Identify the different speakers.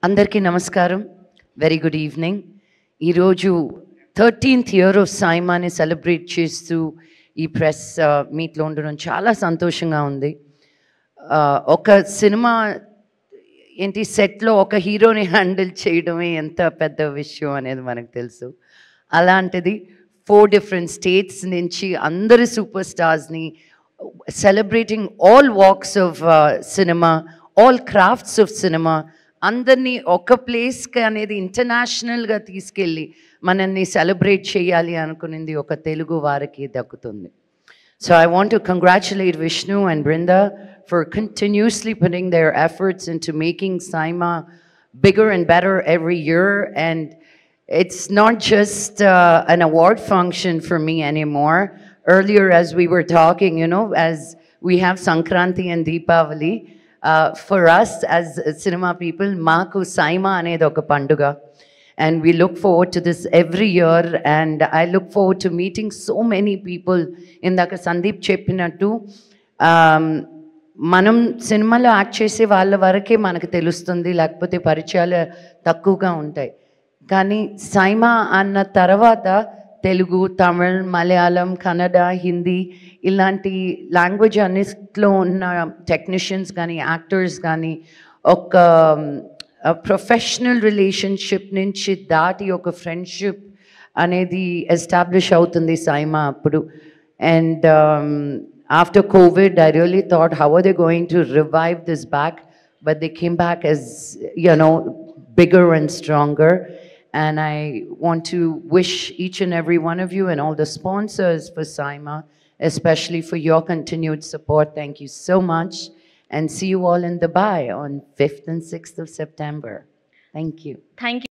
Speaker 1: అందరికీ నమస్కారం. Very good evening. ఈరోజు 13th ఇయర్ ఆఫ్ సైమాని సెలబ్రేట్ చేస్తూ ఈ ప్రెస్ మీట్లో ఉండడం చాలా సంతోషంగా ఉంది. ఒక సినిమా ఏంటి సెట్లో ఒక హీరోని హ్యాండిల్ చేయడమే ఎంత పెద్ద విషయం అనేది మనకు తెలుసు. అలాంటిది 4 డిఫరెంట్ స్టేట్స్ నుంచి అందరి సూపర్ స్టార్స్ని celebrating all walks of cinema, all crafts of cinema, అందరినీ ఒక ప్లేస్కి అనేది ఇంటర్నేషనల్గా తీసుకెళ్ళి మనల్ని సెలబ్రేట్ చేయాలి అనుకునింది ఒక తెలుగు వారికి దక్కుతుంది. So I want to congratulate Vishnu and Brinda for continuously putting their efforts into making Saima bigger and better every year. And it's not just an award function for me anymore. Earlier, as we were talking, you know, as we have Sankranti and Deepavali, for us as cinema people, Maaku Saima anedi oka panduga. And we look forward to this every year, and I look forward to meeting so many people. Indaka Sandeep cheppinattu మనం సినిమాలో act చేసే వాళ్ళ వరకే మనకు తెలుస్తుంది, లేకపోతే పరిచయాలు తక్కువగా ఉంటాయి. కానీ సైమా అన్న తర్వాత తెలుగు, తమిళ్, మలయాళం, కన్నడ, హిందీ ఇలాంటి లాంగ్వేజ్ అన్నిట్లో ఉన్న టెక్నీషియన్స్ కానీ యాక్టర్స్ కానీ ఒక ప్రొఫెషనల్ రిలేషన్షిప్ నుంచి దాటి ఒక ఫ్రెండ్షిప్ అనేది ఎస్టాబ్లిష్ అవుతుంది సైమా అప్పుడు. And after COVID, I really thought, how are they going to revive this back? But they came back as, you know, bigger and stronger. And I want to wish each and every one of you and all the sponsors for Saima, especially for your continued support. Thank you so much. And see you all in Dubai on 5th and 6th of September. Thank you.
Speaker 2: Thank you.